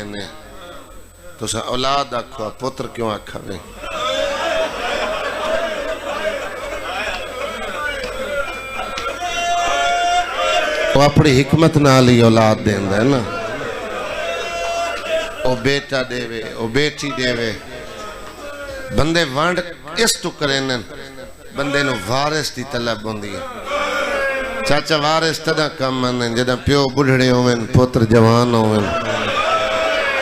لینے تو سا اولاد آکھو پتر کیوں آکھا وے وہ اپنی حکمت نال ہی اولاد دیندا ہے نا او بیٹا دے وے او بیٹی دے وے بندے وانڈ اس تو کرینن بندے نو وارث دی طلب ہوندی ہے چاچا وارث تدا کم آندن جدہ پیو بڑھڑے ہوئے پتر جوان ہوئے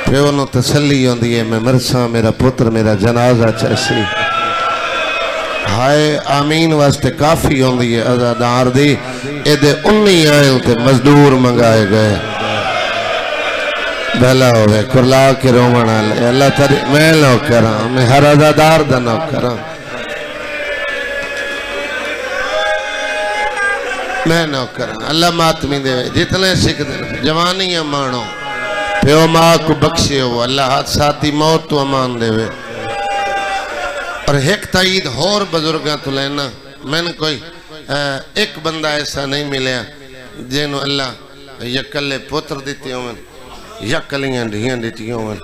پیو نو تسلی ہوندی ہے میں مرساں میرا پتر میرا جنازہ چیسی ہائے آمین واسطے کافی ہوندی ہے ازادار دی ایدے 19 آئے تے مزدور منگائے گئے بھلا ہوئے کرلا کے رومنا لے اللہ تاری میں نو کراں میں ہر ازادار دا نو کراں میں نو کراں اللہ ماتمی دے جتنے سکھ دے جوانیاں مانو پیو ماں کو بخشے ہو اللہ حادثاتی موت تو امان دے وے اور ایک تائید اور بزرگاں تو لینا میں نے کوئی ایک بندہ ایسا نہیں ملیا جنہوں اللہ یکلے پتر دیتے ہوئے یکلیاں ڈھیاں دیتی ہوئے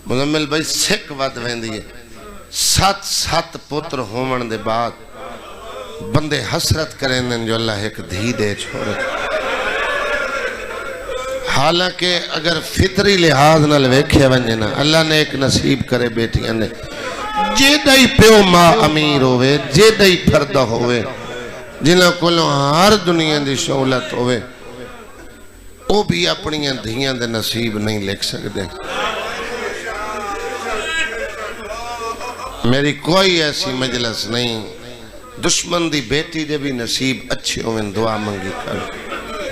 مزمل بھائی سکھ واد ویندی ہے 7 پتر ہومن دے بعد بندے حسرت کریں جو اللہ ایک دھی دے چھوڑے حالانکہ اگر فطری لحاظ نہ لویکھے ونجنا اللہ نے ایک نصیب کرے بیٹیاں نے جے دائی پیو ماں امیر ہوئے جے دائی پردہ ہوئے جنہاں کلوں ہر دنیا دی شہولت ہوئے وہ بھی اپنی دھیاں دے نصیب نہیں لکھ سکتے میری کوئی ایسی مجلس نہیں دشمن دی بیٹی دے بھی نصیب اچھے ہوئے دعا منگی کر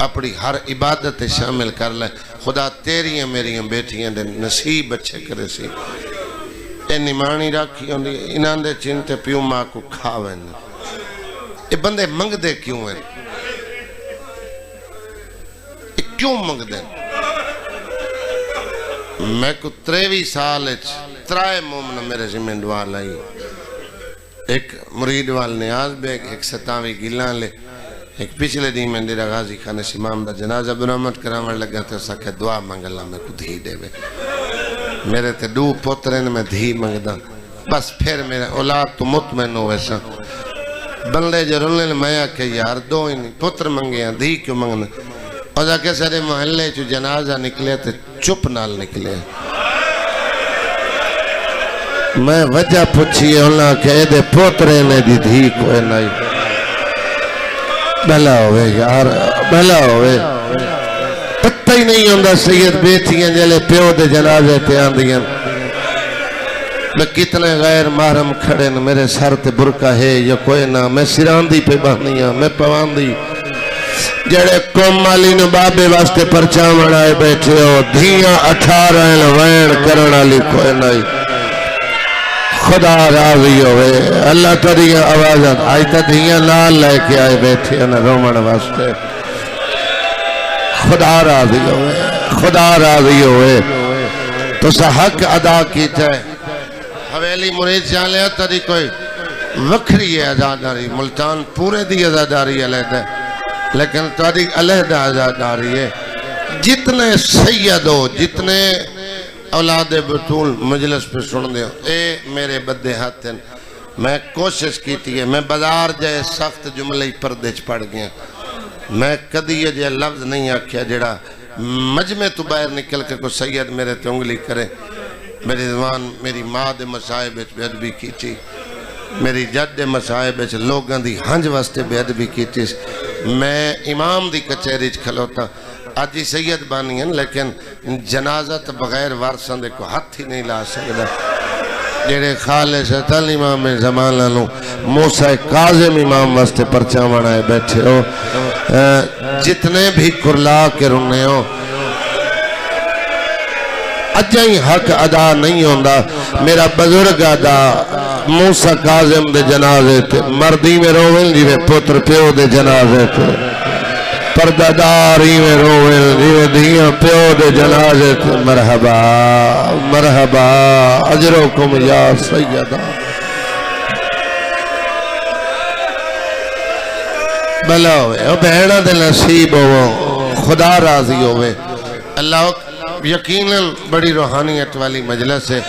اپنی ہر عبادت شامل کر لے خدا تیریاں میریاں بیٹیاں دے نصیب اچھے کرے سی اے نمانی راکھی ہوندی انہاں دے چنتے پیو ماں کو کھاویں اے بندے منگ دے کیوں ہیں اے کیوں منگ دے میں کو 23 سال ترائے مومنہ میرے ذمہ دعا لائی ایک مرید وال نیاز بے ایک 27 گلان لے ایک پچھلے دن میں دیرہ غازی خان امام دا جنازہ برامت کرامن لگا تو اسا کہ دعا مانگ اللہ میں کو دھی دے بے میرے تے 2 پترین میں دھی مانگ دا بس پھر میرے اولاد تو مطمئن ہو ایسا بندے جو رولنے میں کہ یار 2 ہی نہیں پتر مانگے ہیں دھی کیوں مانگنا اور جا کہ سارے محلے جو جنازہ نکلے تے چپ نال نکلے میں وجہ پوچھی اللہ کہ دے پوترے نے دی دھی کوئی نہیں بھلا ہوئے یار بھلا ہوئے پتہ ہی نہیں ہوندہ سید بیٹیاں جلے پیو دے جنازے تے آندیاں میں کتنے غیر محرم کھڑے نا میرے سر تے برکہ ہے یا کوئی نہ میں سراندی پہ بہنیاں میں پواندی جڑے قوم مالی نے بابے واسطے پرچام اڑائے بیٹھے ہو دھیاں 18 لوین کرنا لی کوئی نہیں خدا راضی ہوئے اللہ تریہ آوازت آئی تا دھیاں لال لے کے آئے بیٹھے ہیں رومن واسطے خدا راضی ہوئے تو سا حق ادا کی جائے حویلی مرید جان لیا تری کوئی وکری ہے ازاداری ملتان پورے دی ازاداری علیحدہ لیکن تاری علیحدہ ازاداری ہے جتنے سید ہو جتنے اولاد بطول مجلس پہ سن دے اے میرے بدے ہاتھ ہیں میں کوشش کیتی ہے میں بازار جائے سخت جملے پردے پڑ گیا میں کدی یہ جائے لفظ نہیں آکھیا جڑا مجمع تو باہر نکل کے کوئی سید میرے تے انگلی کرے میری زبان میری ماں دے مسائب بے ادبی کیتی میری جد دے مسائب لوگاں دی ہنج واسطے بے ادبی کیتی میں امام دی کچہری کھلوتا آج ہی سید بانی ہیں لیکن جنازت بغیر وارثان دے کو ہاتھ ہی نہیں لا سکتا جیڑے خالص تل امام زمان لانو موسیٰ کاظم امام واسطے پرچام آئے بیٹھے ہو جتنے بھی کرلا کے رنے ہو اجائی حق ادا نہیں ہوندہ میرا بزرگ ادا موسیٰ کاظم دے جنازے تھے مردی میں روول جی میں پتر پیو دے جنازے تھے پرداداری میں روول جی میں دھیاں پیو دے جنازے تھے مرحبا مرحبا اجرکم یا سیدہ بھلا ہوئے بہنہ دے نصیب ہو خدا راضی ہوئے اللہ یقیناً بڑی روحانیت والی مجلس ہے.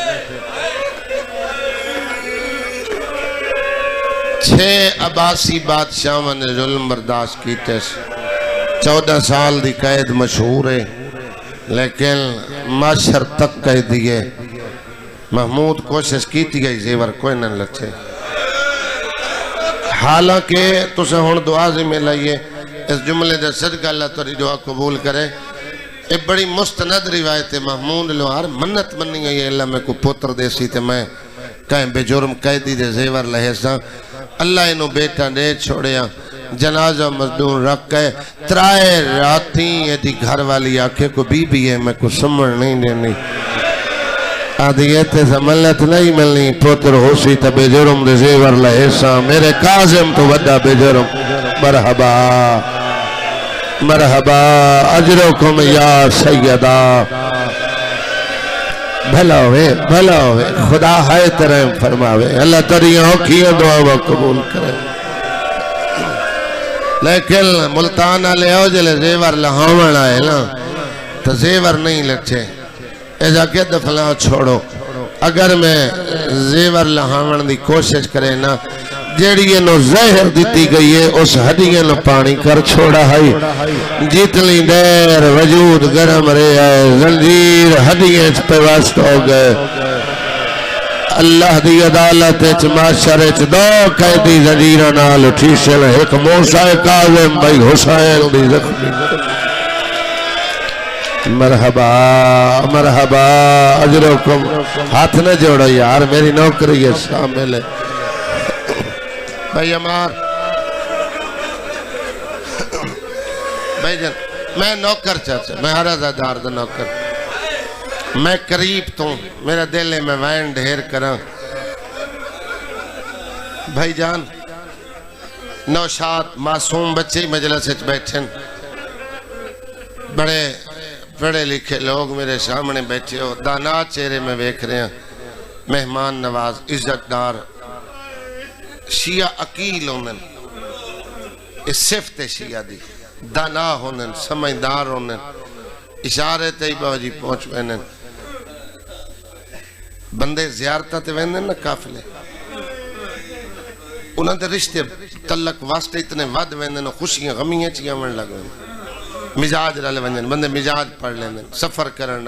6 عباسی بادشاہوں نے ظلم برداشت کیتے. 14 سال دی قید مشہور ہے لیکن معاشر تک قید دیئے. محمود کوشش کیتی گئی زیور کوئی نہ لچے. حالانکہ تسے ہون دعا سے ملائیے اس جملے دے صدقہ اللہ تری دعا قبول کرے. ایک بڑی مستند روایت ہے. محمود لوہار منت منی گئی اللہ میں کو پتر دے سی تے میں کہیں بے جرم قیدی دے زیور لہے سا. اللہ انہوں بیٹا دے چھوڑیا. جنازہ مزدور رکھ کے 3 راتیں یہ دی گھر والی آنکھیں کو بی بی ہے میں کو سمجھ نہیں دینی. آدھیتے سے ملت نہیں ملنی پتر ہو سی تا بے جرم دے زیور لہے سا. میرے قاسم تو وڈا بے جرم. مرحبا مرحبا اجرکم یا سیدہ. بھلا ہوئے خدا ہے ترہم فرماوے. اللہ تریاں ہوکیاں دعا قبول کرے. لیکن ملتان آلے ہو جلے زیور لہاون آئے نا تو زیور نہیں لچے. ایجا کہ دفلا چھوڑو. اگر میں زیور لہاون دی کوشش کرے نا جیڑی انہوں زہر دیتی گئی ہے اس ہڈیاں نو پانی کر چھوڑا ہے. جتنی دیر وجود گرم رہے ہے زنجیر ہڈیاں پہ وست ہو گئے. اللہ دی عدالت اچ معاشر اچ 2 قیدی زنجیرہ نال اٹھی سن. ایک موسیٰ کاظم بھائی حسین دی زخمی. مرحبا مرحبا اجرکم. ہاتھ نہ جوڑو یار میری نوکری ہے شامل ہے. بھائی امار بھائی جن میں نوکر چاچا میں ہرہ دار دا نوکر. میں قریب تو میرا دل ہے میں وین ڈھیر کرا. بھائی جان نوشاد معصوم بچے مجلس اچ بیٹھن. بڑے پڑھے لکھے لوگ میرے سامنے بیٹھے ہو. دانا چہرے میں بیکھ رہے ہیں. مہمان نواز عزت دار شیعہ اکیل ہونن. اس صفت شیعہ دی دانا ہونن سمجھدار ہونن. اشارے تے باجی پہنچ وینن. بندے زیارتہ تے وینن نا قافلے انہاں دے رشتے تعلق واسطے اتنے ود وینن. خوشیاں غمیاں چیاں ون لگ وینن. مزاج رل ونجن بندے مزاج پڑھ لیندن. سفر کرن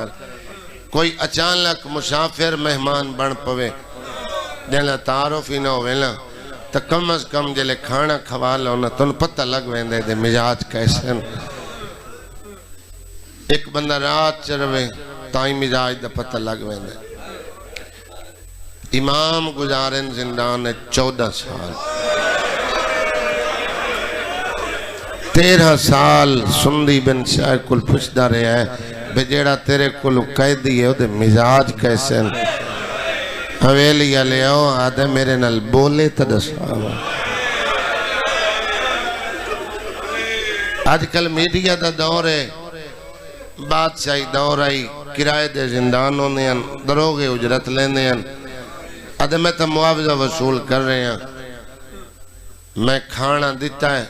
کوئی اچانک مسافر مہمان بن پوے جنہاں تعارف ہی نہ ہوئے نا تو کم از کم جلے کھانا کھوا لونا تو ان پتہ لگ ویندے دے مزاج کیسے. ایک بندہ رات چروے تائیں مزاج دا پتہ لگ ویندے. امام گزارن زندان 14 سال. 13 سال سندی بن شاہ کل پوچھدا رہا ہے بے جیڑا تیرے کل قیدی ہے وہ دے مزاج کیسے. حویلی علیہ آدھے میرے نال بولے تا دساوا. آج کل میڈیا دا دور ہے. بادشاہی دور آئی کرائے دے زندان ہونے ہیں دروگے اجرت لینے ہیں. آدھے میں تا معاوضہ وصول کر رہے ہیں. میں کھانا دیتا ہے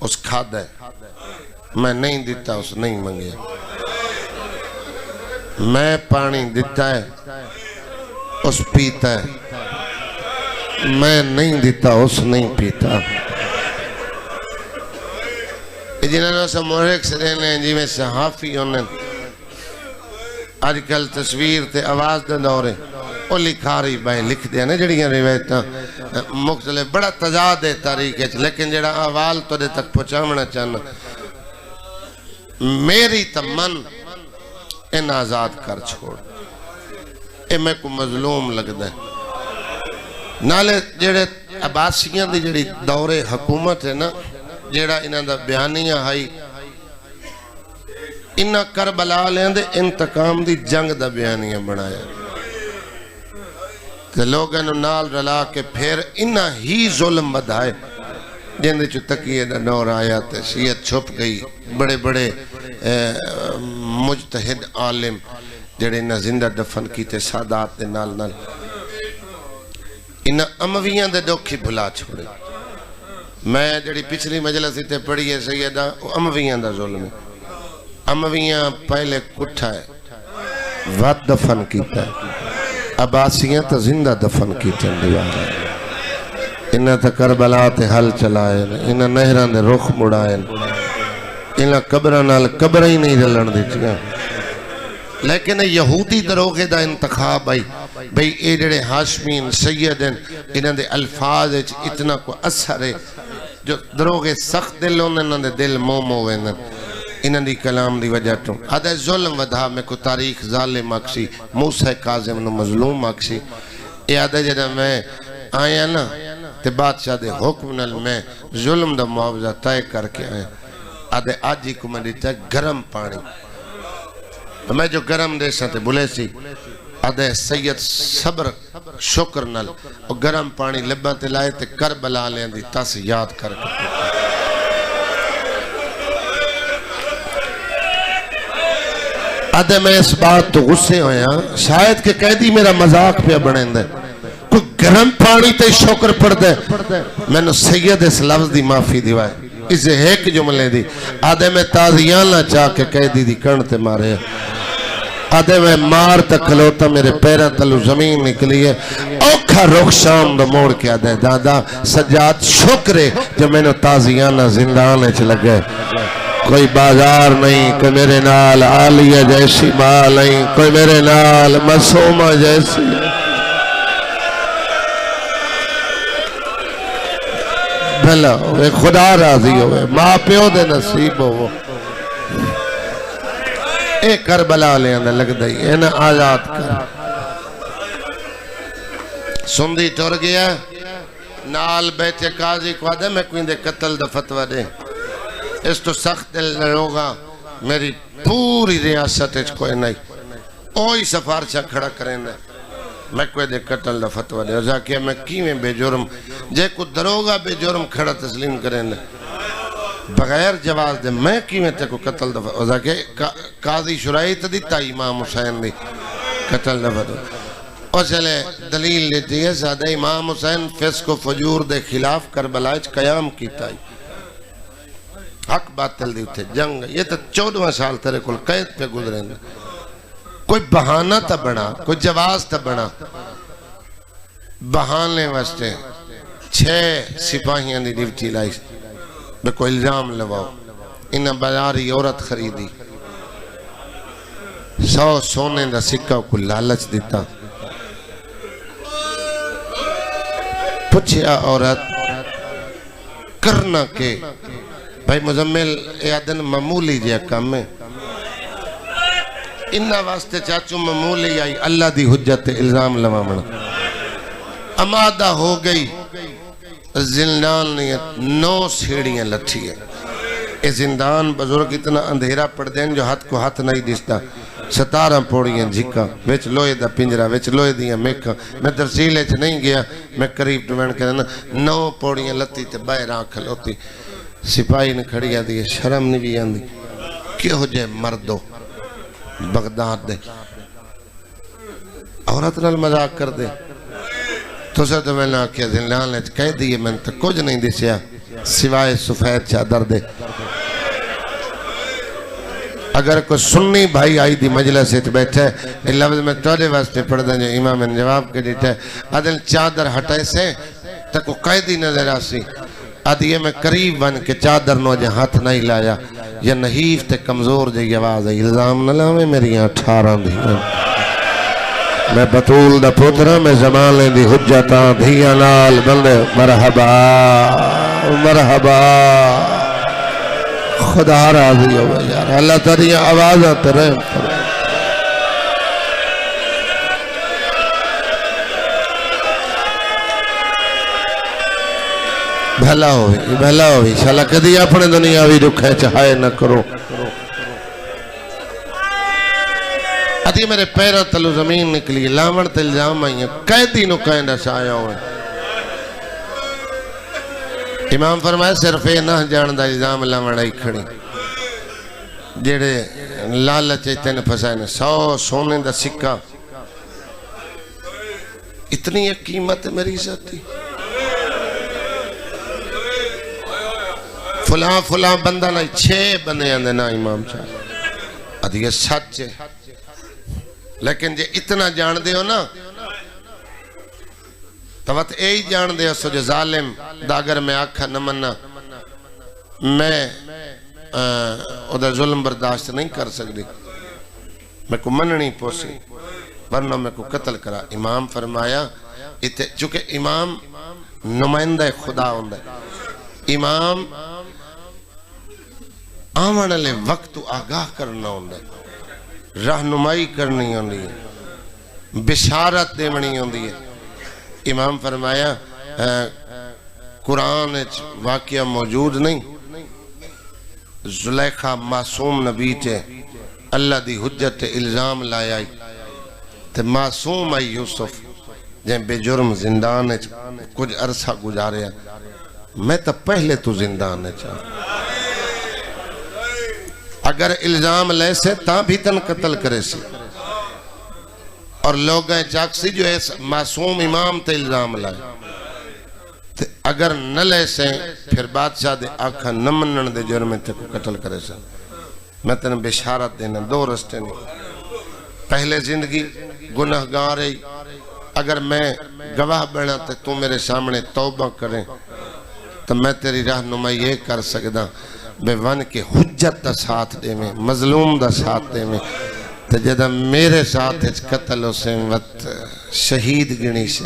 اس کھادا ہے. میں نہیں دیتا اس نہیں منگے. میں پانی دیتا ہے اس پیتا ہے. میں نہیں دیتا اس نہیں پیتا. جنہوں سے محرک سے رہنے ہیں جی میں صحافی ہونے آج کل تصویر تے آواز دے دورے وہ لکھاری بھائی لکھ دیا نا جڑیاں روایتاں مختلف بڑا تضاد ہے تاریخ ہے. لیکن جڑا آوال تو دے تک پہنچانا چاہنا میری تمن ان آزاد کر چھوڑ. اے میں کو مظلوم لگ دے نالے جڑے عباسیاں دی جڑی دور حکومت ہے نا جڑا انہاں دا بیانیاں ہائی انہاں کربلا لیں دے انتقام دی جنگ دا بیانیاں بنایا. کہ لوگاں نال رلا کے پھر انہاں ہی ظلم بدھائے جن دے چو تقیہ دا دور آیا تے شیعت چھپ گئی. بڑے بڑے مجتہد عالم جڑے انہاں زندہ دفن کی تے سادات دے نال نال انہاں امویاں دے دکھی بھلا چھوڑے. میں جڑی پچھلی مجلس تے پڑھی ہے سیدہ امویاں دا ظلم ہے. امویاں پہلے کٹھا ہے وات دفن کیتا ہے عباسیاں تا زندہ دفن کیتا ہے دیوارا انہاں تا کربلا تے حل چلائے انہاں نہران دے رخ مڑائے انہاں قبران نال قبرہ ہی نہیں رلن دیتیاں لیکن یہودی دروغے دا انتخاب آئی بھئی اے جڑے ہاشمین سیدن انہاں دے الفاظ اتنا کو اثر ہے جو دروغے سخت دل ہونے انہاں دے دل مومو ہوئے انہاں دی کلام دی وجہ تو آدھے ظلم ودھا میں کو تاریخ ظالم آکسی موسیٰ کاظم نو مظلوم آکسی اے آدھے جڑا میں آیا نا تے بادشاہ دے حکم نل میں ظلم دا معاوضہ طے کر کے آیا آدھے آجی کو میں دیتا ہے گرم پانی میں جو گرم دے ساتے بلے سی آدھے سید صبر شکر نل اور گرم پانی لباں تے لائے تے کربلا لیں دی تاس یاد کر کے آدھے میں اس بات تو غصے ہویا شاید کہ قیدی میرا مذاق پہ بڑھیں دے کوئی گرم پانی تے شکر پڑ دے میں نے سید اس لفظ دی معافی دیوائے اسے ایک جملے دی آدھے میں تازیان نہ چاہ کے قیدی دی کرنتے مارے آدھے میں مار تک کھلوتا میرے پیرہ تلو زمین نکلی ہے اوکھا رخ شام دا موڑ کے آدھے دادا سجاد شکرے جو میں نے تازیانہ زندانے چ لگے کوئی بازار نہیں کوئی میرے نال عالیہ جیسی مال نہیں کوئی میرے نال مسومہ جیسی بھلا ہوئے خدا راضی ہوئے ماں پیو دے نصیب ہو اے کربلا لے اندر لگ دائی اے نا آزاد کر سندھی ٹور گیا نال بیٹھے قاضی کو آدھے میں کوئی دے قتل دا فتوہ دے اس تو سخت دل نہ ہوگا میری پوری ریاست اچھ کوئی نہیں اوہی سفارشہ کھڑا کریں دے میں کوئی دے قتل دا فتوہ دے وزا کیا میں کیویں بے جرم جے کو دروگا بے جرم کھڑا تسلیم کریں دے بغیر جواز دے میں کیویں تے کو قتل دا فتوہ وزا کہ قاضی شرائی تا دیتا امام حسین دی قتل دا فتوہ اور چلے دلیل لیتی ہے سادہ امام حسین فسق و فجور دے خلاف کربلائچ قیام کیتا ہے حق باطل دی اٹھے جنگ یہ تو 14 سال تیرے کل قید پہ گزریں گے کوئی بہانہ تا بنا کوئی جواز تا بنا بہانے واسطے 6 سپاہیاں دی ڈیوٹی لائی بے کوئی الزام لواؤ انہاں بازاری عورت خریدی 100 سونے دا سکہ کو لالچ دیتا پوچھیا عورت کرنا کے بھائی مزمل ایادن معمولی جیا کام میں انہا واسطے چاچو معمولی آئی اللہ دی حجت الزام لوامنا امادہ ہو گئی زندان نیت 9 سیڑیاں لٹھی ہے اے زندان بزرگ اتنا اندھیرا پڑ دیں جو ہاتھ کو ہاتھ نہیں دستا 17 پوڑیاں جھکا ویچ لوئے دا پنجرہ ویچ لوئے دیاں میکھا میں تفصیل اچھ نہیں گیا میں قریب ڈوین کرنا 9 پوڑیاں لٹھی تے باہر آنکھ ہوتی سپاہی نے کھڑی آدھی ہے شرم نہیں بھی آندھی کیوں ہو جائے مردو بغداد دے عورت نال مذاق کر دے تو سے تو میں نے آکیا زندان لے کہہ دیئے میں تو کچھ نہیں دیسیا سوائے سفید چادر دے اگر کوئی سنی بھائی آئی دی مجلس سے بیٹھے اس لفظ میں توڑے واسطے پڑھ دیں جو امام نے جواب کے دیتے عدل چادر ہٹائے سے تک وہ قیدی نظر آسی آدھیے میں قریب بن کے چادر نو جے ہاتھ نہیں لایا یا نحیف تے کمزور جے آواز ہے الزام نہ لاویں میری 18 دی میں بطول دا پترہ میں زمانے دی حجتاں دھیا نال بندے مرحبا مرحبا خدا راضی ہوئے یار اللہ تاری آواز آتے رہے بھلا ہوئی شاءاللہ کدی اپنے دنیاوی رکھے چاہے نہ کرو ادھی میرے پیرہ تلو زمین نکلی لاون تے الزام آئی ہیں قیدی نو قیندہ شایا ہوئے امام فرمائے صرف اے نہ جاندہ الزام لاون آئی کھڑی جیڑے لالچ تین پھسائے نے 100 سونے دا سکہ اتنی ایک قیمت میری ساتھی فلاں بندہ نہیں 6 بندے آندے نا امام چاہے ادھی سچ ہے لیکن جے اتنا جان دے ہو نا تو وقت اے ہی جان دے ہو سو جو ظالم دا اگر میں آکھا نہ مننا میں ادھر ظلم برداشت نہیں کر سکتی میں کو مننی پوسی ورنہ میں کو قتل کرا امام فرمایا چونکہ امام نمائندہ خدا ہوندہ امام آمن لے وقت آگاہ کرنا ہوندہ رہنمائی کرنی ہوندی ہے بشارت دیونی ہوندی ہے امام فرمایا قرآن واقعہ موجود نہیں زلیخہ معصوم نبی تے اللہ دی حجت الزام لائے تے معصوم آئی یوسف جن بے جرم زندان ہے کچھ عرصہ گزارے میں تو پہلے تو زندان ہے اگر الزام لے سے تا بھی تن قتل کرے سی اور لوگ چاک سی جو ہے معصوم امام تے الزام لائے اگر نہ لے سے پھر بادشاہ دے آنکھا نہ منن دے جرم تے کو قتل کرے سے میں تنہیں بشارت دینا دو رستے نہیں پہلے زندگی گناہگار ہے اگر میں گواہ بنا تو میرے سامنے توبہ کریں تو میں تیری رہنمائی یہ کر سکتا بے ون کے حجت دا ساتھ دے میں مظلوم دا ساتھ دے میں تو جدہ میرے ساتھ قتل ہو سے وقت شہید گنی سے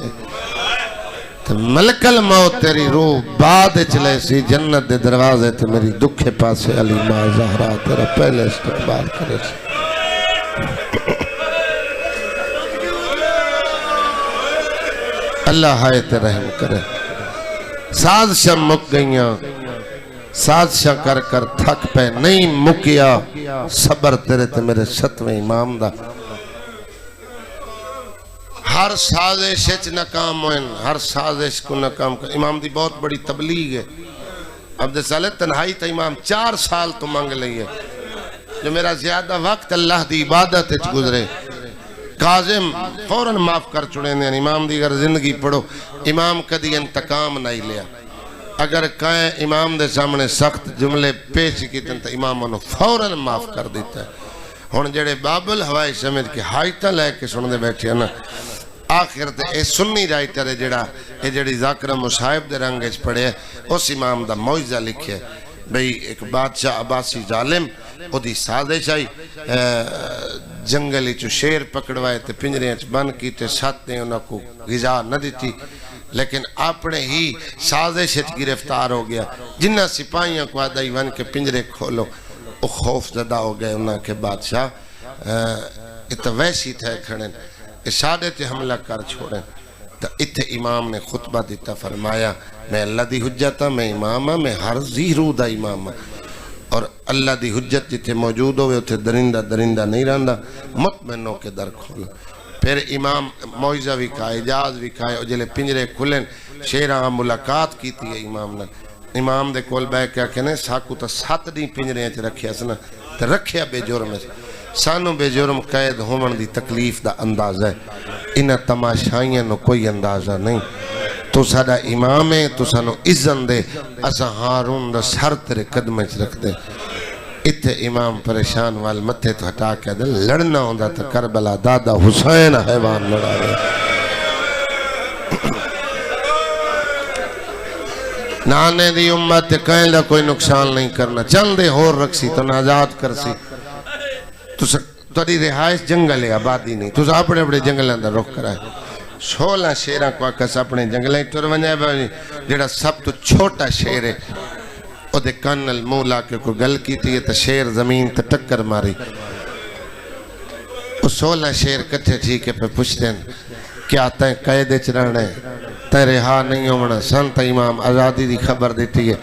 تو ملک الموت تیری روح بعد چلے سی جنت دے دروازے تو میری دکھے پاسے علی ماں زہرا تیرا پہلے استقبال کرے سی اللہ حیت رحم کرے سازشہ مک گئیاں سازشہ کر کر تھک پہ نہیں مکیا صبر تیرے تے میرے ستویں امام دا ہر سازش ناکام ہوئن ہر سازش کو ناکام کر امام دی بہت بڑی تبلیغ ہے عبد صالح تنہائی تا امام 4 سال تو مانگ لئی ہے جو میرا زیادہ وقت اللہ دی عبادت گزرے قاظم فوراً معاف کر چڑے ہیں امام دی اگر زندگی پڑھو امام کدی انتقام نہیں لیا اگر کہیں امام دے سامنے سخت جملے پیش کی تو امام انہوں فوراً معاف کر دیتا ہے ہون جڑے بابل ہوائی سمجھ کے ہائیتہ لے کے سن دے بیٹھے ہیں نا آخر تے اے سنی رائٹر ہے جڑا اے جڑی ذاکرہ مصاحب دے رنگج پڑھے ہے اس امام دا موجزہ لکھے ہے بھئی ایک بادشاہ عباسی ظالم او دی سازش آئی جنگلی چو شیر پکڑوائے تے پنجرے بن کی تے ساتھ نے انہوں کو غذا نہ دیتی لیکن اپنے ہی سازش گرفتار ہو گیا جنہ سپاہیاں کو آدھائی ون کے پنجرے کھولو او خوف زدہ ہو گئے انہوں کے بادشاہ اتنا ویسی تھے کھڑیں اشادے تے حملہ کر چھوڑیں تو اتھے امام نے خطبہ دیتا فرمایا میں اللہ دی حجت ہاں میں امام ہاں میں ہر زیرو دا امام ہاں اور اللہ دی حجت جتھے موجود ہوئے اتھے درندہ نہیں رہندا مطمئنوں کے در کھولا پھر امام موعظہ بھی کھائے اجاز بھی کھائے اور جلے پنجرے کھلیں شیرہ ملاقات کی تھی امام نے امام دے کول بے کیا کہنے ساکو تا 7 دن پنجرے ہیں رکھیا سنا تو رکھیا بے جرم ہے سانو بے جرم قید ہومن دی تکلیف دا انداز ہے انہ تماشائیاں نو کوئی اندازہ نہیں تو ساڑا امام ہے تو سانو عزن دے اسا ہارون دا سر تیرے قدمیں رکھ دے اتھے امام پریشان وال متھے تو ہٹا کے دے لڑنا ہوندہ تا کربلا دادا حسین حیوان لڑا رہے نانے دی امت کہیں لے کوئی نقصان نہیں کرنا چندے ہور رکھ تو نازاد کر سی تو رہائش جنگل ہے آبادی نہیں تو اپنے اپنے جنگل اندر رخ کرائے 16 شیرہ کو آکس اپنے جنگلیں ٹر ونجائے بھائی جڑا سب تو چھوٹا شیر ہے او دے کانل مولا کے کو گل کی تھی تو شیر زمین تے ٹکر ماری او 16 شیر کٹھے ٹھیک ہے پہ پوچھتے ہیں کیا تائیں قید چرنے تائیں رہا نہیں ہونا سنت امام آزادی دی خبر دیتی ہے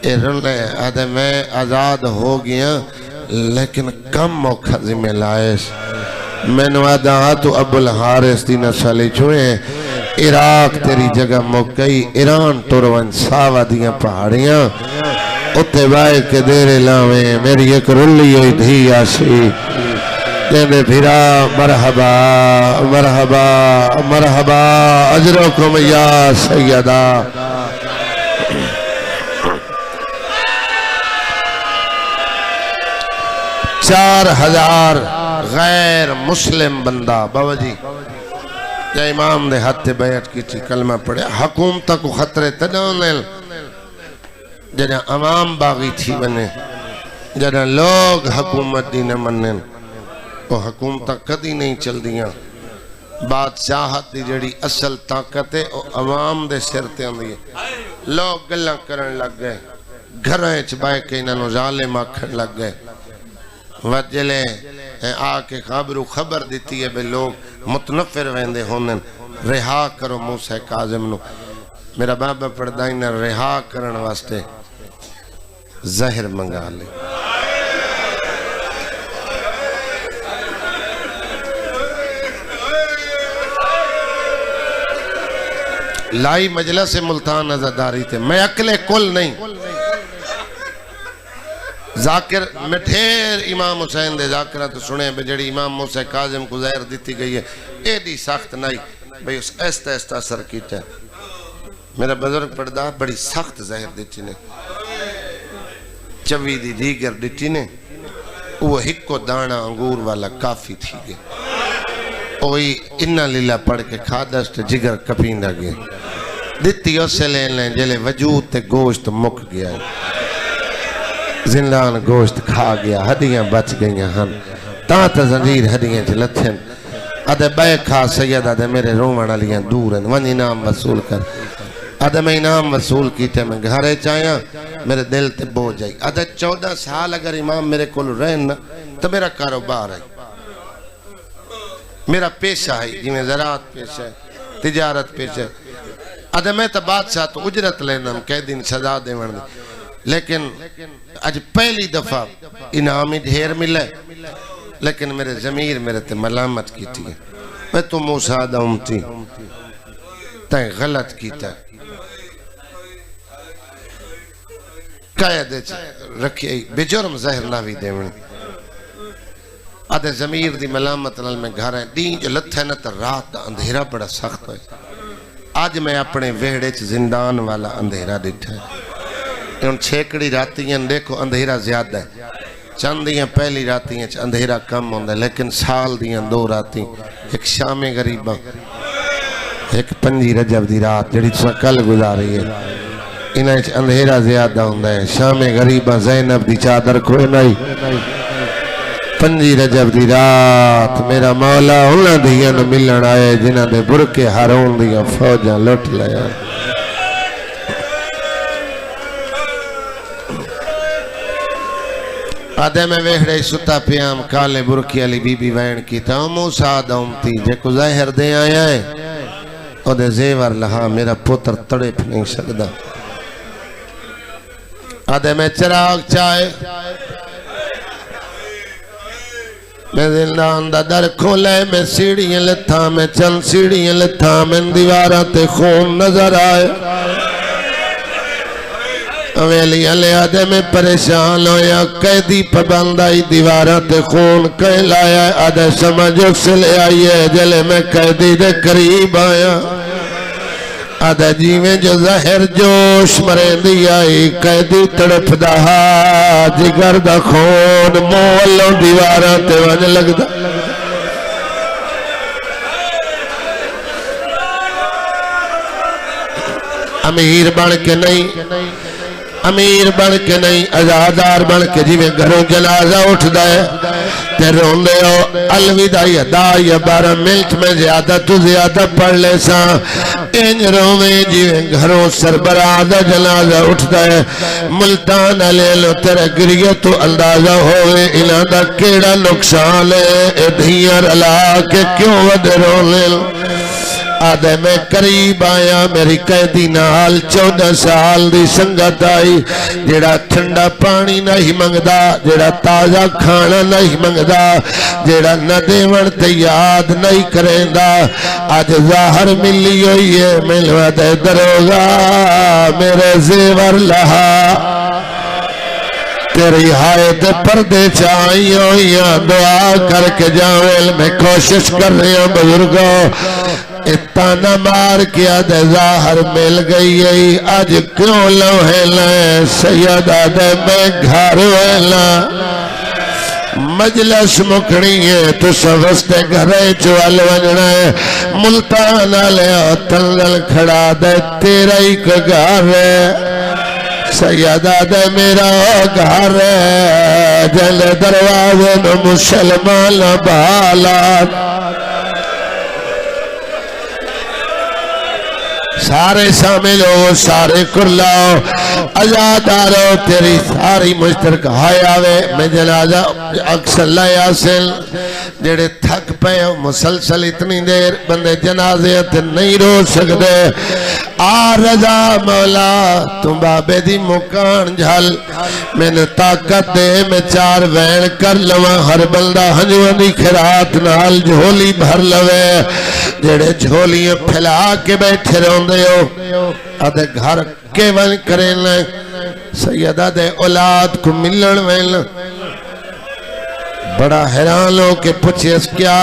اے رلے آدھے میں آزاد ہو گیا لیکن کم موقع ذمہ لائش میں نوادہ تو ابو الحارث دی نسلی چھوئے ہیں عراق تیری جگہ موقعی ایران ٹورون ساوہ دیاں پہاڑیاں اتے بائے کے دیرے لاویں میری ایک رلی ہوئی دھی آسی جینے بھیرا مرحبا مرحبا مرحبا اجرکم یا سیدہ 4000 غیر مسلم بندہ بابا جی یا امام دے ہاتھ بیعت کی تھی کلمہ پڑھے حکومت کو خطرے تنونل جنہ عوام باغی تھی بنے جنہ لوگ حکومت دی نہ منن وہ حکومت کدی نہیں چل دیاں بادشاہت دی جڑی اصل طاقت ہے وہ عوام دے سر تے ہوندی ہے لوگ گلاں کرن لگ گئے گھراں وچ بیٹھ کے انہاں نوں ظالم آکھن لگ گئے وجلے آکے خبر دیتی ہے بے لوگ متنفر ویندے ہونن رہا کرو موسیٰ کاظم نو میرا بابا پڑھدائی نہ رہا کرن واسطے زہر منگا لے لائی مجلس ملتان عزاداری تھے میں اکلے کل نہیں ذاکر میں ڈھیر امام حسین دے ذاکرہ تو سنے بے جڑی امام موسیٰ کاظم کو زہر دیتی گئی ہے ایڈی سخت نہیں بھئی اس ایستا ایستا سر کیتا ہے میرا بزرگ پڑھدا بڑی سخت زہر دیتی نے چوی دی دیگر دیتی نے وہ ہکو دانا انگور والا کافی تھی گئے اوہی انہ لیلہ پڑھ کے کھادست جگر کپیندہ گئے دیتی اسے لین لیں جلے وجود تے گوشت مک گیا ہے زندان گوشت کھا گیا ہڈیاں بچ گئیاں ہن تاں زنجیر ہڈیاں چلتھن ادھے بے کھا سید ادھے میرے رومن علیاں دور ہیں ون انعام وصول کر ادھے میں انعام وصول کیتے میں گھرے چاہیاں میرے دل تے بو جائی ادھے 14 سال اگر امام میرے کول رہن تو میرا کاروبار ہے میرا پیشہ ہے جی میں زراعت پیشہ ہے تجارت پیشہ ہے ادھے میں تو بادشاہ تو اجرت لینا کئی دن سزا دے ورن دے لیکن آج پہلی دفعہ انعامی ڈھیر ملے لیکن میرے ضمیر میرے تے ملامت کی تھی میں تو موسیٰ داؤں تھی تائیں غلط کیتا قائدے رکھیے بے جرم زہر ناوی دے ونی آدھے ضمیر دی ملامت نال میں گھر ہیں دین جو لتھے نہ تا رات دا اندھیرا بڑا سخت ہوئے آج میں اپنے ویڑے چ زندان والا اندھیرا ڈٹھا ہے ان چھیکڑی راتیاں دیکھو اندھیرا زیادہ ہے چندیاں پہلی راتیاں اندھیرا کم ہوندہ ہے لیکن سال دیاں 2 راتیں ایک شام غریبہ ایک 5 رجب دی رات جڑی تسا کل گزاری ہے انہیں اندھیرا زیادہ ہوندہ ہے شام غریبہ زینب دی چادر کوئی نہیں 5 رجب دی رات میرا مولا انہاں دیاں نو ملن آئے جنہاں دے برکے ہارون دیاں فوجاں لٹ لیا آدھے میں ویڑے ستا پیام کالے برکی علی بی بی وین کی تا موسیٰ داؤں تھی جے کو ظاہر دے آیا ہے او دے زیور لہا میرا پتر تڑپ نہیں سکدا آدھے میں چراغ چائے میں زندان دا در کھولے میں سیڑھیاں لتھا میں چند سیڑھیاں لتھا میں دیوارہ تے خون نظر آئے اویلی علی آدھے میں پریشان ہویا قیدی پبندائی دیوارہ تے خون کہہ لایا آدھے سمجھ سے لے آئیے جلے میں قیدی دے قریب آیا آدھے جیویں جو زہر جوش مرین دی آئی قیدی تڑپ دہا جگر دا خون مولوں دیوارہ تے وجہ لگ دا امیر بڑھ کے نہیں امیر بن کے نہیں ازادار بن کے جی میں گھروں جنازہ اٹھ دائے تے رون دے ہو الوداعی ادائی 12 منٹ میں زیادہ تو زیادہ پڑھ لے سا انج رویں جی میں گھروں سربراہ جنازہ اٹھ دائے ملتان علیہ لو تیرے گریہ تو اندازہ ہوئے انہاں دا کیڑا نقصان ہے دھیار اللہ کے کیوں ود رون لے لو آدھے میں قریب آیا میری قیدی نال 14 سال دی سنگت آئی جیڑا ٹھنڈا پانی نہیں منگدا جیڑا تازہ کھانا نہیں منگدا جیڑا نہ دیون تے یاد نہیں کریندا آج ظاہر ملی ہوئی ہے ملوہ دے دروگا میرے زیور لہا تیری حائد پردے چاہیے ہوئیاں دعا کر کے جاویل میں کوشش کر رہی ہوں بزرگوں اتنا مار کیا دے ظاہر مل گئی ہے آج کیوں لوہے لائیں سیدہ دے میں گھر ویلا مجلس مکھنی ہے تو سوستے گھرے چوال ونجنا ہے ملتان آلیا تنگل کھڑا دے تیرا ہی کگار ہے سیدہ دے میرا گھر ہے جل دروازے نو مسلمان بالات سارے شامل ہو سارے کرلاؤ ازادارو تیری ساری مشترک ہائے آوے میں جنازہ اکثر لائے آسل جڑے تھک پہ ہو مسلسل اتنی دیر بندے جنازے تے نہیں رو سکتے آ رضا مولا تم بابے دی مکان جھل میں نے طاقت دے میں 4 وین کر لواں ہر بندہ ہنجوان دی خیرات نال جھولی بھر لوے جڑے جھولیاں پھیلا کے بیٹھے روندے ہو آدھے گھر کے ون کریں لیں سیدہ دے اولاد کو ملن وین بڑا حیران ہو کہ پوچھے اس کیا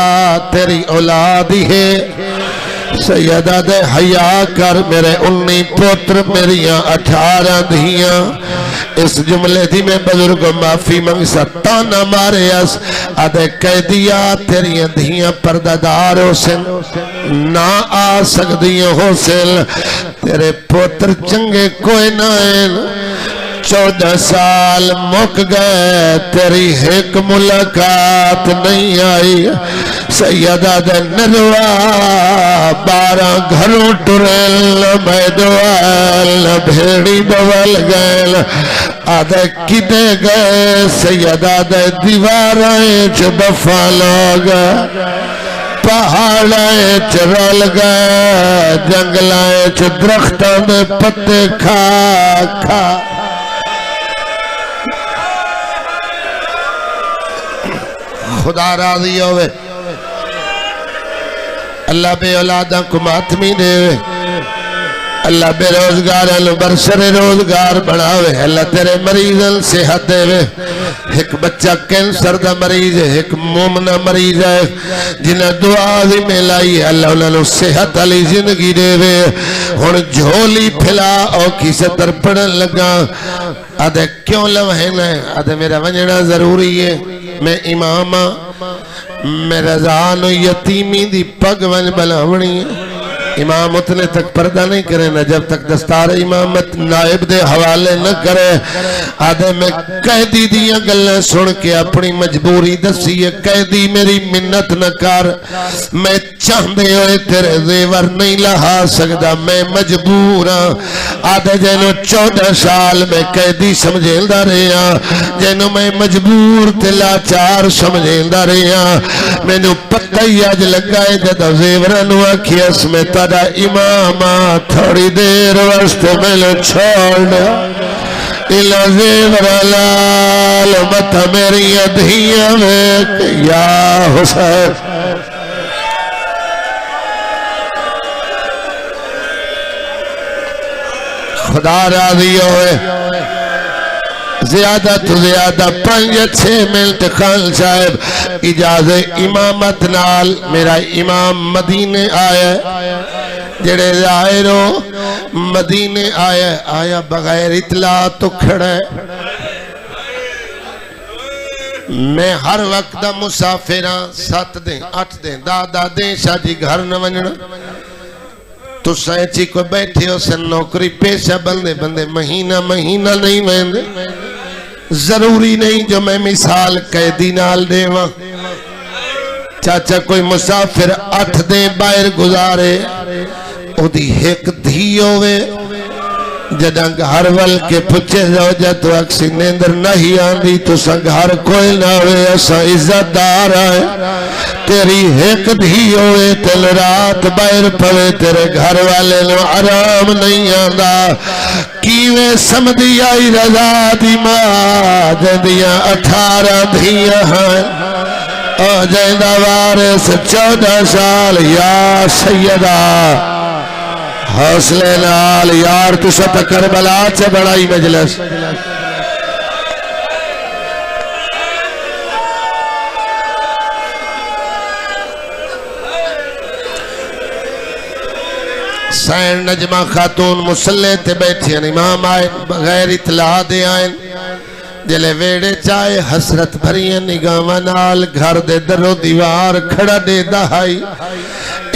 تیری اولاد ہی ہے سیدہ دے حیا کر میرے 19 پوتر میریاں 18 دھیاں اس جملے دی میں بزرگ معافی منگ سکتا نہ مارے اس آدھے قیدیا تیریاں دھیاں پردادار ہو سن نہ آ سکدیاں ہو سن تیرے پوتر چنگے کوئی نہ ہیں 14 سال مک گئے تیری ایک ملاقات نہیں آئی سیدہ دے نروا 12 گھروں ٹرل میں دوال بھیڑی بول گئے آدھے کدے گئے سیدہ دے دیوارائیں چھ بفالو گئے پہاڑائیں چھ رول گئے جنگلائیں چھ درختوں میں پتے کھا خدا راضی ہوئے اللہ بے اولادہ کو ماتمی دے اللہ بے روزگار برسر روزگار بڑھاوے اللہ تیرے مریضاں صحت دے ایک بچہ کینسر دا مریض ہے ایک مومنہ مریض ہے جنہیں دعا بھی ملائی ہے اللہ انہوں نے صحت علی زندگی دے ہون جھولی پھیلا اور کسی در پڑھن لگا آدھے کیوں لوہین ہے آدھے میرا ونجنا ضروری ہے میں امامہ میرا زانو یتیمی دی پگ ون بلاونی ہے امام اتنے تک پردہ نہیں کرے نہ جب تک دستار امامت نائب دے حوالے نہ کرے آدھے میں قیدی دیا گلیں سن کے اپنی مجبوری دسی ہے قیدی میری منت نہ کر میں چاندے ہوئے تیرے زیور نہیں لہا سکتا میں مجبور ہوں آدھے جنہوں 14 سال میں قیدی سمجھیندہ رہا جنہوں میں مجبور تلا 4 سمجھیندہ رہا میں نے پتہ ہی آج لگائے جدہ زیورانو آکھیس میں تارا امامہ تھوڑی دیر وسط میں لے چھوڑ الہ زیور لال مت میری ادھیاں میں یا حسین خدا راضی ہوئے زیادہ تو زیادہ 5-6 منٹ خان صاحب اجازت امامت نال میرا امام مدینے آئے جڑے ظاہروں مدینے آیا بغیر اطلاع تو کھڑے میں ہر وقت مسافران 7 دن 8 دن دادا دیں شاجی گھر نہ ونجنا تو سائنچی کو بیٹھے ہو سن نوکری پیشہ بندے مہینہ نہیں ویندے ضروری نہیں جو میں مثال قیدی نال دے وہاں چاچا کوئی مسافر 8 دن باہر گزارے او دی ایک دھی ہوئے جدنگ ہر ول کے پچھے زوجہ تو اکسی نیندر نہیں آندی تو سنگ ہر کوئی نہ ہوئے ایسا عزت دار آئے تیری ایک دھی ہوئے تل رات باہر پڑے تیرے گھر والے نو آرام نہیں آندہ کیوے سمدھی آئی رضا دی ماں جندیاں 18 دھیاں ہیں اور جیندہ وارث 14 سال یا سیدہ حوصلے نال یار تو سب کربلا سے بڑائی مجلس سین نجمہ خاتون مسلح تے بیٹھیں امام آئے بغیر اطلاع دے آئیں جلے ویڑے چائے حسرت بھریاں نگاواں نال گھر دے درو دیوار کھڑا دے دہائی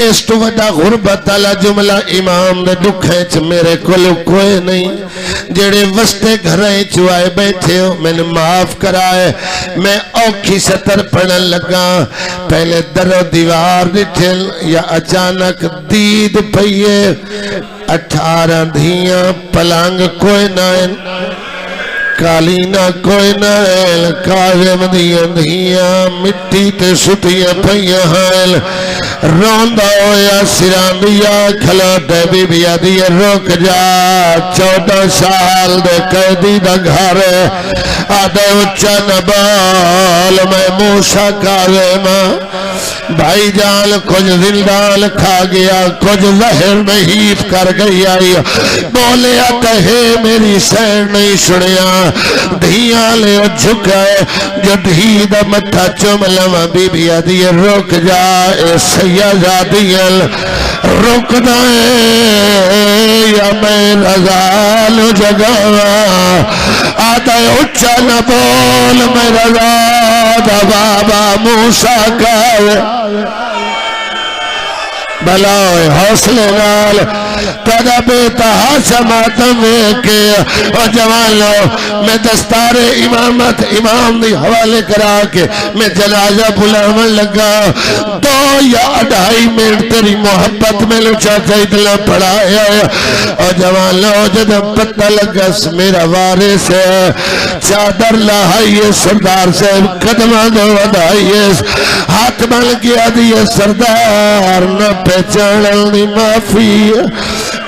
اس تو وڈا غربت والا جملہ امام دے دکھیں چ میرے کولو کوئی نہیں جڑے وستے گھریں چوائے بیٹھے ہو میں نے معاف کرائے میں اوکھی سطر پڑھن لگا پہلے درو دیوار ڈٹھل یا اچانک دید پئیے 18 دھیاں پلانگ کوئی نہ کالینا کوئی نائل کاغم دیا دھیاں مٹی تے ستیاں پھیاں حائل روندہ ہویا سران دیا کھلا تے بی بیا دیا روک جا 14 سال دے قیدی دا گھر آدھے اچھا نبال میں موسیٰ کاغمہ بھائی جان کچھ زندان کھا گیا کچھ زہر میں ہیف کر گئی آئی بولے آتا ہے میری سیر نہیں سنیا دھیاں لے جھکائے جو دھی دا متھا چوم لما بی بی آدھی روک جا اے سیادیل روک دائے یا میں رضال جگاوا آتا ہے اچھا نہ بول میں رضا دا بابا موسیٰ کا بلاؤ حوصلے نال تدا بیتا حاشماتم کے اور جوانو میں دستار امامت امام دی حوالے کرا کے میں جنازہ بلاون لگا 2 یا 2.5 منٹ تیری محبت میں لچا چاہتلا پڑھایا اور جوانو جب پتہ لگا میرا وارث ہے چادر لہائیے سردار سے قدمہ دو ودائیے ہاتھ بل گیا دیئے سردار نہ پہچانل نہیں معافی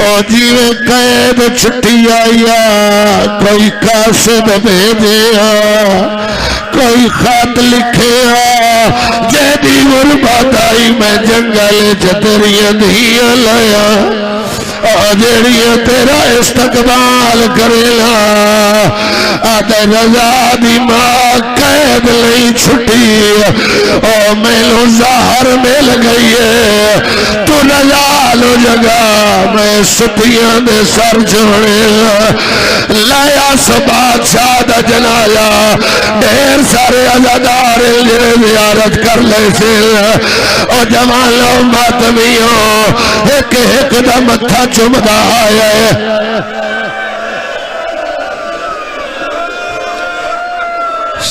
او جیوے قید چھٹی آیا کوئی قاسد بھیجیا کوئی خط لکھیا جیدی غربت آئی میں جنگل چتریاں دھیاں لایا جیڑیاں تیرا استقبال کریلا آدھے رضا دی ماں قید لئی چھٹی او میلو ظاہر مل گئی ہے تو رضا لو جگہ میں ستیاں دے سر چھوڑے لایا سبات شادہ جنایا ڈھیر سارے عزادار جنہیں زیارت کر لے سے او جمالو ماتمیوں ایک دا متھا چمدہ آیا ہے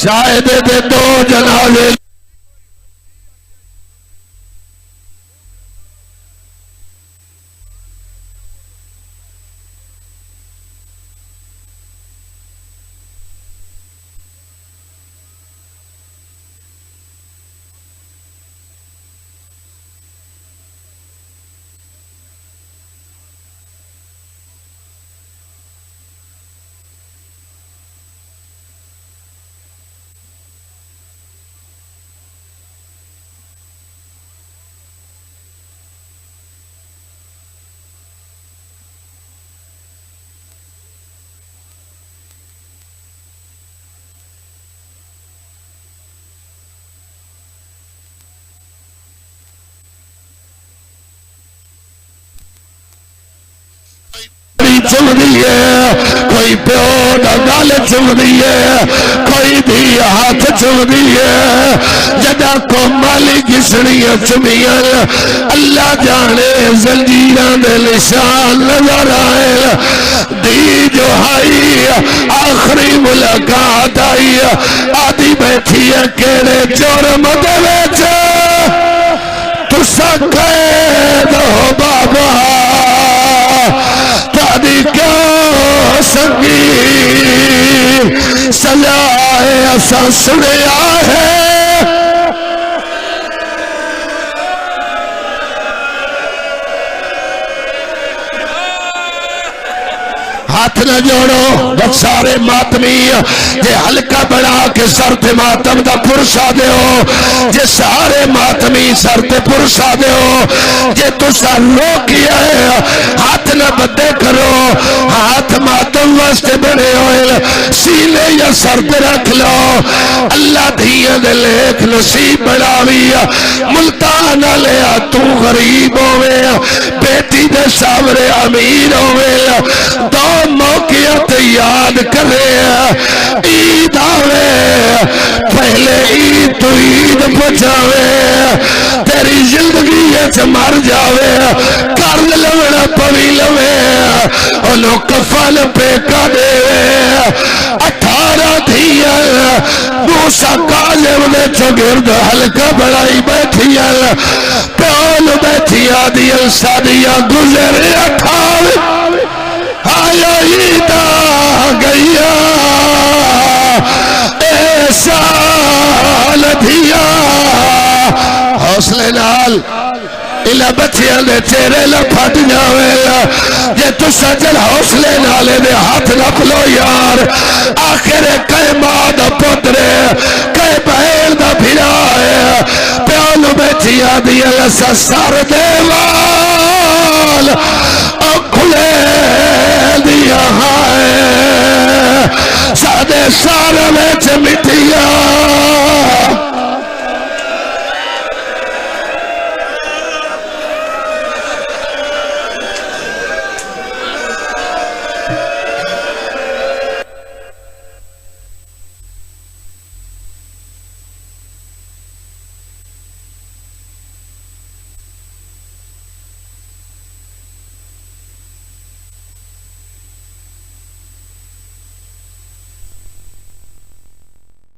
شاید دے 2 جنازے چم دیئے کوئی پیو دا گال چم دیئے کوئی بھی ہاتھ چم دیئے جدا کو مالی گسڑیاں چمیاں اللہ جانے زنجیران دے نشان نظر آئے دی جو آئی آخری ملاقات آئی آدھی بیٹھی ہے کیڑے جرم دے ویچے تو سکے دو بابا تادی کیا سنگی سجائے ایسا سنیا ہے ہاتھ نہ جوڑو بس سارے ماتمی جے حلقہ بڑھا کے سر تے ماتم دا پرسا دے ہو جے سارے ماتمی سر تے پرسا دے ہو جے تو سر رو کیا ہے ہاتھ نہ بدے کرو ہاتھ ماتم واسطے بڑے ہوئے سینے یا سر تے رکھ لو اللہ دھیاں دے لیکھ نصیب بڑھاویا ملتان لیا تو غریب ہوئے بیٹی دے سامنے امیر ہوئے دو موقعات یاد کرے عید آوے پہلے عید تو عید پچھاوے تیری زندگی مر جاوے کر لوڑا پوی لوے انہوں کفن پہ کا دے 18 دھیاں موسیٰ کاظم نے چگرد حلقہ بڑائی بیٹھیاں پیول بیٹھیا دیل سادیاں گزر 18 آیا عیدہ گیا اے سال دھیا حوصلے نال الہ بچیاں دے چہرے لپھٹ جاوے جے تو سجل حوصلے نالے دے ہاتھ رکھ لو یار آخر کئے ماں دا پترے کئے بہن دا بھیڑا ہے پیانو بیٹھیا دیا لسا سار دیوال کھلے دیا ہے سادے سارے میں چمٹیا